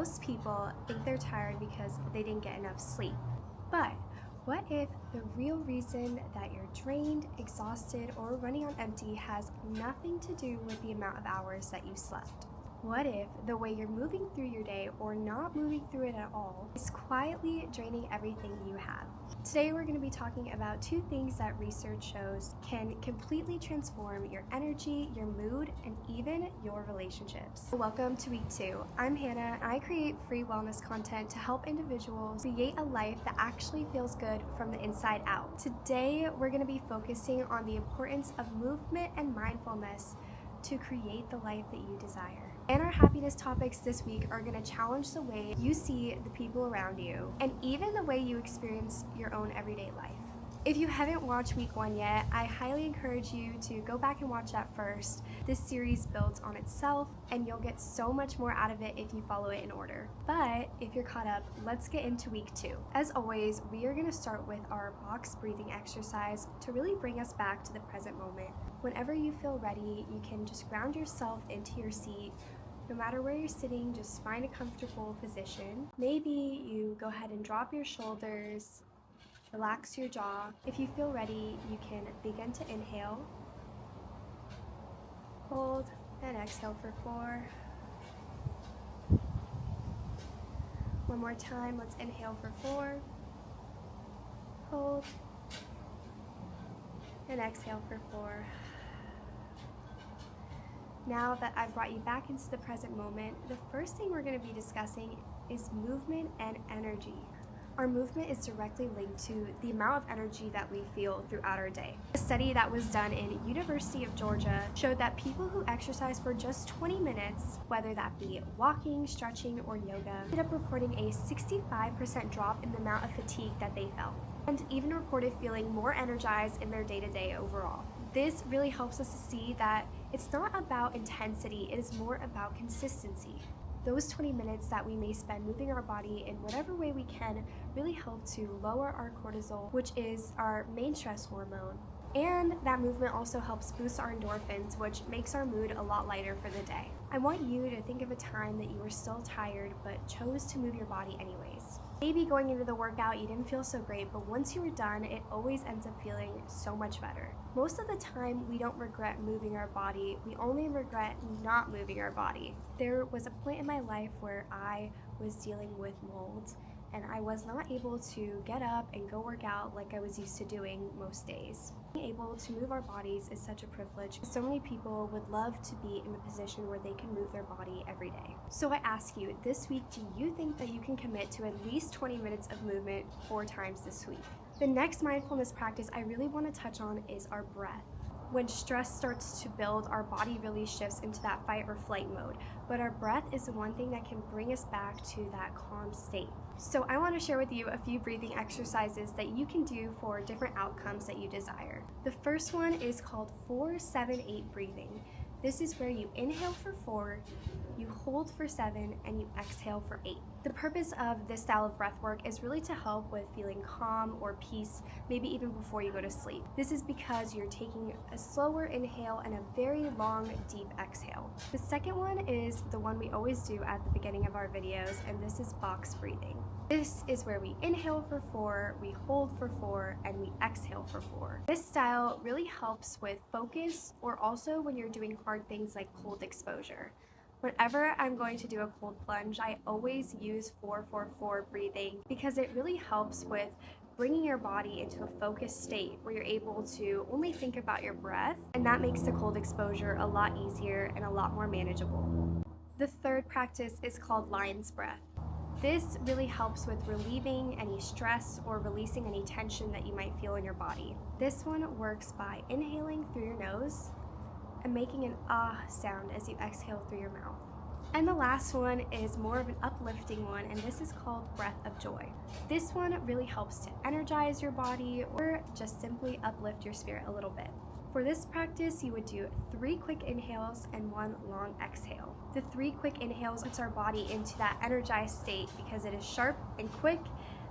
Most people think they're tired because they didn't get enough sleep. But what if the real reason that you're drained, exhausted, or running on empty has nothing to do with the amount of hours that you slept? What if the way you're moving through your day or not moving through it at all is quietly draining everything you have? Today we're going to be talking about two things that research shows can completely transform your energy, your mood, and even your relationships. Welcome to week 2. I'm Hannah, and I create free wellness content to help individuals create a life that actually feels good from the inside out. Today we're going to be focusing on the importance of movement and mindfulness to create the life that you desire. And our happiness topics this week are going to challenge the way you see the people around you and even the way you experience your own everyday life. If you haven't watched week 1 yet, I highly encourage you to go back and watch that first. This series builds on itself and you'll get so much more out of it if you follow it in order. But if you're caught up, let's get into week 2. As always, we are going to start with our box breathing exercise to really bring us back to the present moment. Whenever you feel ready, you can just ground yourself into your seat. No matter where you're sitting, just find a comfortable position. Maybe you go ahead and drop your shoulders, relax your jaw. If you feel ready, you can begin to inhale, hold, and exhale for 4. One more time, let's inhale for 4, hold, and exhale for 4. Now that I've brought you back into the present moment, the first thing we're going to be discussing is movement and energy. Our movement is directly linked to the amount of energy that we feel throughout our day. A study that was done in University of Georgia showed that people who exercise for just 20 minutes, whether that be walking, stretching, or yoga, ended up reporting a 65% drop in the amount of fatigue that they felt, and even reported feeling more energized in their day-to-day overall. This really helps us to see that it's not about intensity, it is more about consistency. Those 20 minutes that we may spend moving our body in whatever way we can really help to lower our cortisol, which is our main stress hormone. And that movement also helps boost our endorphins, which makes our mood a lot lighter for the day. I want you to think of a time that you were still tired but chose to move your body anyways. Maybe going into the workout you didn't feel so great, but once you were done, it always ends up feeling so much better. Most of the time, we don't regret moving our body, we only regret not moving our body. There was a point in my life where I was dealing with mold, and I was not able to get up and go work out like I was used to doing most days. Being able to move our bodies is such a privilege. So many people would love to be in the position where they can move their body every day. So I ask you, this week, do you think that you can commit to at least 20 minutes of movement 4 times this week? The next mindfulness practice I really want to touch on is our breath. When stress starts to build, our body really shifts into that fight or flight mode, but our breath is the one thing that can bring us back to that calm state. So I want to share with you a few breathing exercises that you can do for different outcomes that you desire. The first one is called 4-7-8 breathing. This is where you inhale for 4, you hold for 7, and you exhale for 8. The purpose of this style of breath work is really to help with feeling calm or peace, maybe even before you go to sleep. This is because you're taking a slower inhale and a very long, deep exhale. The second one is the one we always do at the beginning of our videos, and this is box breathing. This is where we inhale for 4, we hold for 4, and we exhale for 4. This style really helps with focus or also when you're doing hard things like cold exposure. Whenever I'm going to do a cold plunge, I always use 4-4-4 breathing because it really helps with bringing your body into a focused state where you're able to only think about your breath, and that makes the cold exposure a lot easier and a lot more manageable. The third practice is called lion's breath. This really helps with relieving any stress or releasing any tension that you might feel in your body. This one works by inhaling through your nose and making an ah sound as you exhale through your mouth. And the last one is more of an uplifting one, and this is called breath of joy. This one really helps to energize your body or just simply uplift your spirit a little bit. For this practice, you would do 3 quick inhales and 1 long exhale. The 3 quick inhales puts our body into that energized state because it is sharp and quick,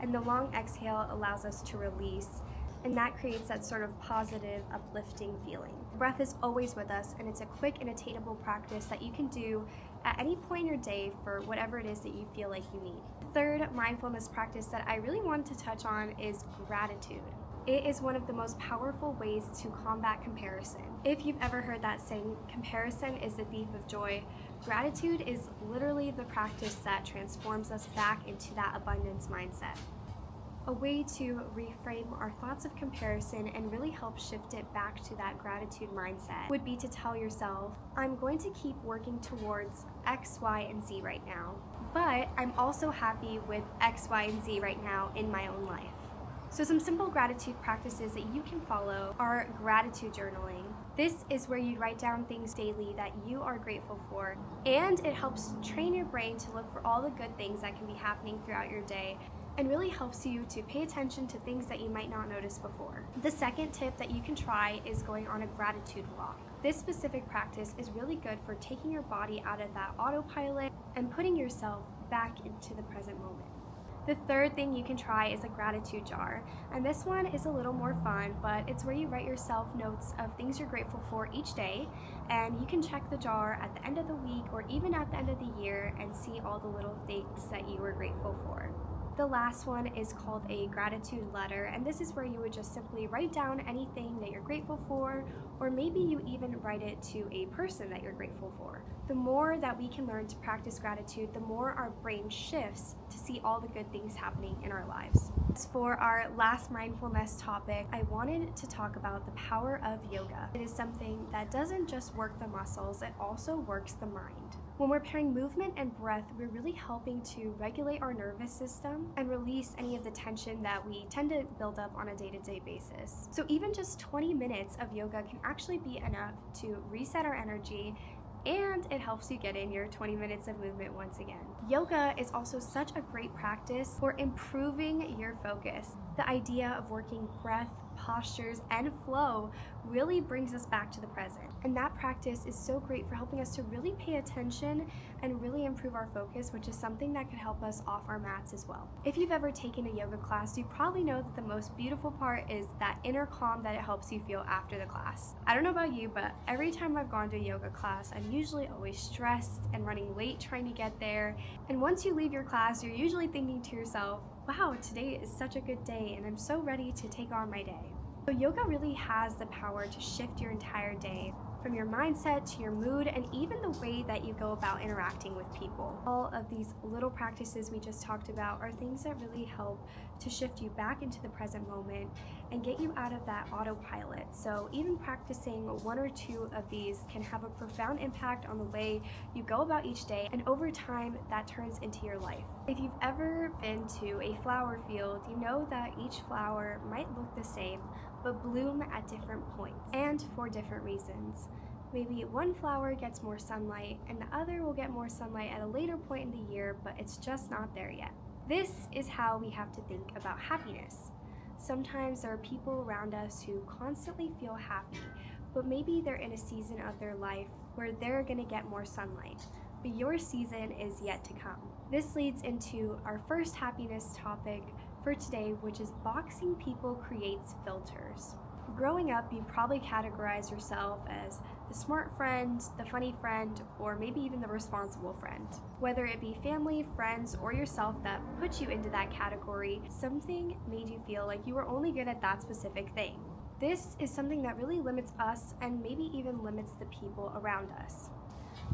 and the long exhale allows us to release and that creates that sort of positive, uplifting feeling. Breath is always with us, and it's a quick and attainable practice that you can do at any point in your day for whatever it is that you feel like you need. The third mindfulness practice that I really wanted to touch on is gratitude. It is one of the most powerful ways to combat comparison. If you've ever heard that saying, comparison is the thief of joy, gratitude is literally the practice that transforms us back into that abundance mindset. A way to reframe our thoughts of comparison and really help shift it back to that gratitude mindset would be to tell yourself, I'm going to keep working towards X, Y, and Z right now, but I'm also happy with X, Y, and Z right now in my own life. So some simple gratitude practices that you can follow are gratitude journaling. This is where you write down things daily that you are grateful for, and it helps train your brain to look for all the good things that can be happening throughout your day, and really helps you to pay attention to things that you might not notice before. The second tip that you can try is going on a gratitude walk. This specific practice is really good for taking your body out of that autopilot and putting yourself back into the present moment. The third thing you can try is a gratitude jar, and this one is a little more fun, but it's where you write yourself notes of things you're grateful for each day, and you can check the jar at the end of the week or even at the end of the year and see all the little things that you were grateful for. The last one is called a gratitude letter, and this is where you would just simply write down anything that you're grateful for, or maybe you even write it to a person that you're grateful for. The more that we can learn to practice gratitude, the more our brain shifts to see all the good things happening in our lives. As for our last mindfulness topic, I wanted to talk about the power of yoga. It is something that doesn't just work the muscles, it also works the mind. When we're pairing movement and breath, we're really helping to regulate our nervous system and release any of the tension that we tend to build up on a day-to-day basis. So even just 20 minutes of yoga can actually be enough to reset our energy, and it helps you get in your 20 minutes of movement once again. Yoga is also such a great practice for improving your focus. The idea of working breath, postures, and flow really brings us back to the present. And that practice is so great for helping us to really pay attention and really improve our focus, which is something that could help us off our mats as well. If you've ever taken a yoga class, you probably know that the most beautiful part is that inner calm that it helps you feel after the class. I don't know about you, but every time I've gone to a yoga class, I'm usually always stressed and running late trying to get there. And once you leave your class, you're usually thinking to yourself, wow, today is such a good day and I'm so ready to take on my day. So yoga really has the power to shift your entire day, from your mindset to your mood and even the way that you go about interacting with people. All of these little practices we just talked about are things that really help to shift you back into the present moment and get you out of that autopilot. So even practicing one or two of these can have a profound impact on the way you go about each day, and over time that turns into your life. If you've ever been to a flower field, you know that each flower might look the same but bloom at different points and for different reasons. Maybe one flower gets more sunlight and the other will get more sunlight at a later point in the year, but it's just not there yet. This is how we have to think about happiness. Sometimes there are people around us who constantly feel happy, but maybe they're in a season of their life where they're gonna get more sunlight, but your season is yet to come. This leads into our first happiness topic for today, which is boxing people creates filters. Growing up, you probably categorize yourself as the smart friend, the funny friend, or maybe even the responsible friend. Whether it be family, friends, or yourself that put you into that category, something made you feel like you were only good at that specific thing. This is something that really limits us and maybe even limits the people around us.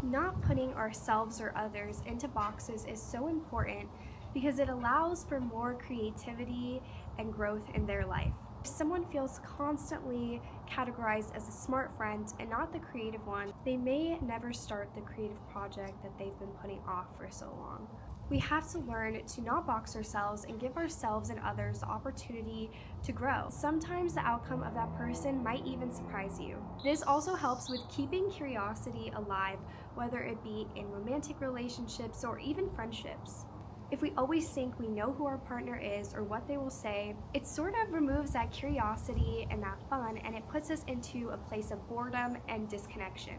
Not putting ourselves or others into boxes is so important because it allows for more creativity and growth in their life. If someone feels constantly categorized as a smart friend and not the creative one, they may never start the creative project that they've been putting off for so long. We have to learn to not box ourselves and give ourselves and others the opportunity to grow. Sometimes the outcome of that person might even surprise you. This also helps with keeping curiosity alive, whether it be in romantic relationships or even friendships. If we always think we know who our partner is or what they will say, it sort of removes that curiosity and that fun, and it puts us into a place of boredom and disconnection.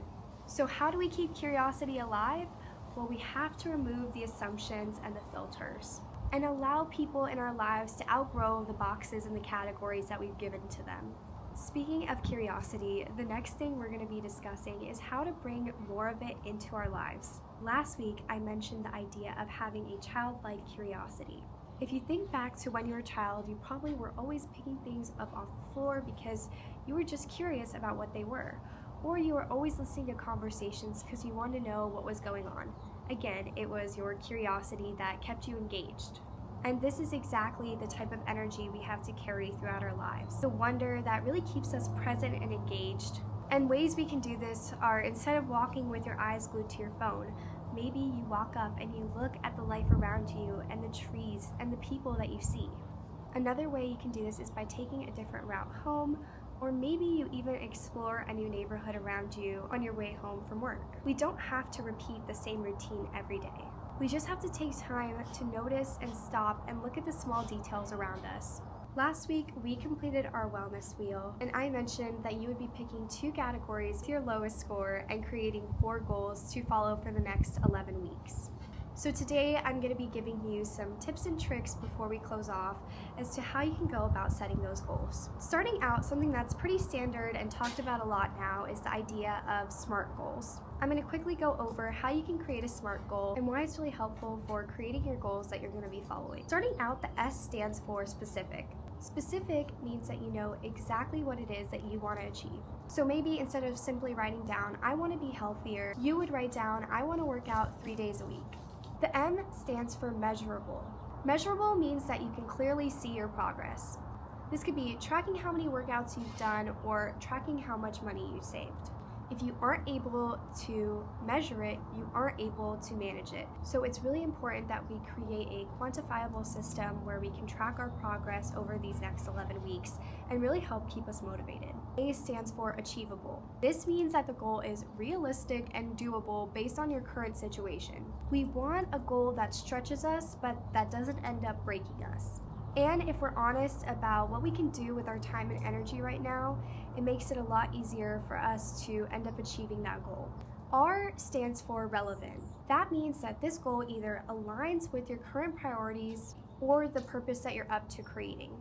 So how do we keep curiosity alive? Well, we have to remove the assumptions and the filters. and allow people in our lives to outgrow the boxes and the categories that we've given to them. Speaking of curiosity, the next thing we're going to be discussing is how to bring more of it into our lives. Last week, I mentioned the idea of having a childlike curiosity. If you think back to when you were a child, you probably were always picking things up off the floor because you were just curious about what they were. Or you were always listening to conversations because you wanted to know what was going on. Again, it was your curiosity that kept you engaged. And this is exactly the type of energy we have to carry throughout our lives. The wonder that really keeps us present and engaged. And ways we can do this are, instead of walking with your eyes glued to your phone, maybe you walk up and you look at the life around you and the trees and the people that you see. Another way you can do this is by taking a different route home, or maybe you even explore a new neighborhood around you on your way home from work. We don't have to repeat the same routine every day. We just have to take time to notice and stop and look at the small details around us. Last week, we completed our wellness wheel, and I mentioned that you would be picking 2 categories to your lowest score and creating 4 goals to follow for the next 11 weeks. So today, I'm going to be giving you some tips and tricks before we close off as to how you can go about setting those goals. Starting out, something that's pretty standard and talked about a lot now is the idea of SMART goals. I'm going to quickly go over how you can create a SMART goal and why it's really helpful for creating your goals that you're going to be following. Starting out, the S stands for specific. Specific means that you know exactly what it is that you want to achieve. So maybe instead of simply writing down, I want to be healthier, you would write down, I want to work out 3 days a week. The M stands for measurable. Measurable means that you can clearly see your progress. This could be tracking how many workouts you've done or tracking how much money you saved. If you aren't able to measure it, you aren't able to manage it. So it's really important that we create a quantifiable system where we can track our progress over these next 11 weeks and really help keep us motivated. A stands for achievable. This means that the goal is realistic and doable based on your current situation. We want a goal that stretches us, but that doesn't end up breaking us. And if we're honest about what we can do with our time and energy right now, it makes it a lot easier for us to end up achieving that goal. R stands for relevant. That means that this goal either aligns with your current priorities or the purpose that you're up to creating.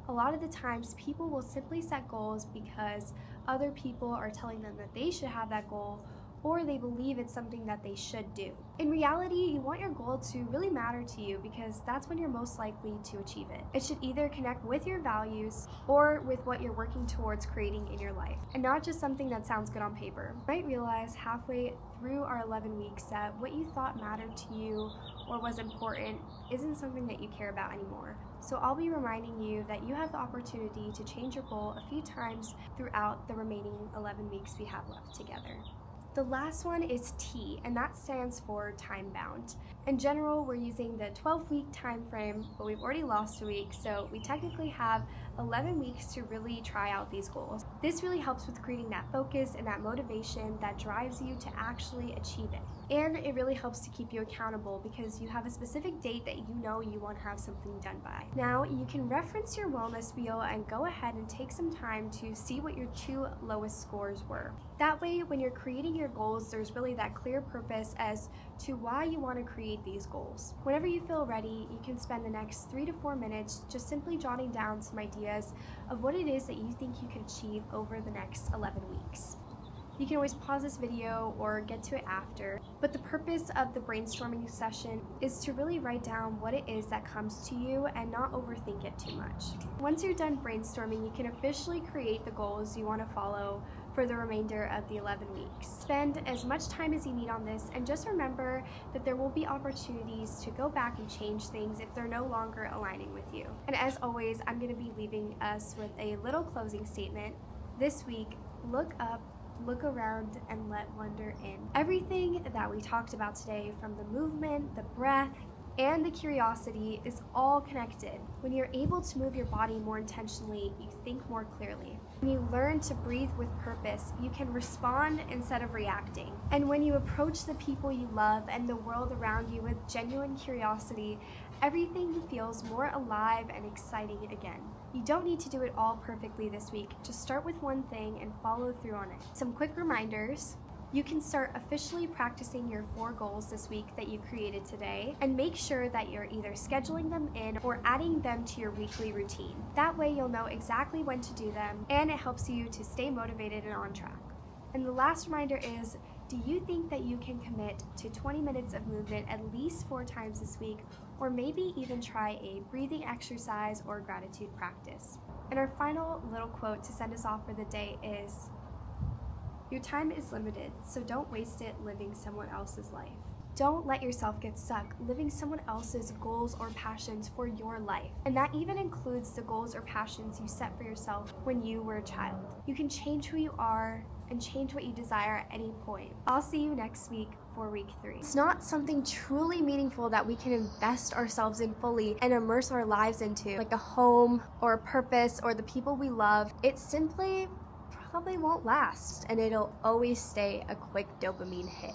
A lot of the times, people will simply set goals because other people are telling them that they should have that goal, or they believe it's something that they should do. In reality, you want your goal to really matter to you because that's when you're most likely to achieve it. It should either connect with your values or with what you're working towards creating in your life, and not just something that sounds good on paper. You might realize halfway through our 11 weeks that what you thought mattered to you or was important isn't something that you care about anymore. So I'll be reminding you that you have the opportunity to change your goal a few times throughout the remaining 11 weeks we have left together. The last one is T, and that stands for time bound. In general, we're using the 12-week time frame, but we've already lost a week, so we technically have 11 weeks to really try out these goals. This really helps with creating that focus and that motivation that drives you to actually achieve it. And it really helps to keep you accountable because you have a specific date that you know you want to have something done by. Now, you can reference your wellness wheel and go ahead and take some time to see what your 2 lowest scores were. That way, when you're creating your goals, there's really that clear purpose as to why you want to create these goals. Whenever you feel ready, you can spend the next 3 to 4 minutes just simply jotting down some ideas of what it is that you think you could achieve over the next 11 weeks. You can always pause this video or get to it after, but the purpose of the brainstorming session is to really write down what it is that comes to you and not overthink it too much. Once you're done brainstorming, you can officially create the goals you want to follow for the remainder of the 11 weeks. Spend as much time as you need on this, and just remember that there will be opportunities to go back and change things if they're no longer aligning with you. And as always, I'm going to be leaving us with a little closing statement. This week, look up, look around, and let wonder in. Everything that we talked about today, from the movement, the breath, and the curiosity, is all connected. When you're able to move your body more intentionally, you think more clearly. When you learn to breathe with purpose, you can respond instead of reacting. And when you approach the people you love and the world around you with genuine curiosity, everything feels more alive and exciting again. You don't need to do it all perfectly this week. Just start with one thing and follow through on it. Some quick reminders. You can start officially practicing your 4 goals this week that you created today, and make sure that you're either scheduling them in or adding them to your weekly routine. That way you'll know exactly when to do them, and it helps you to stay motivated and on track. And the last reminder is, do you think that you can commit to 20 minutes of movement at least 4 times this week, or maybe even try a breathing exercise or gratitude practice? And our final little quote to send us off for the day is, your time is limited, so don't waste it living someone else's life. Don't let yourself get stuck living someone else's goals or passions for your life. And that even includes the goals or passions you set for yourself when you were a child. You can change who you are and change what you desire at any point. I'll see you next week for week 3. It's not something truly meaningful that we can invest ourselves in fully and immerse our lives into, like a home or a purpose or the people we love. It simply probably won't last, and it'll always stay a quick dopamine hit.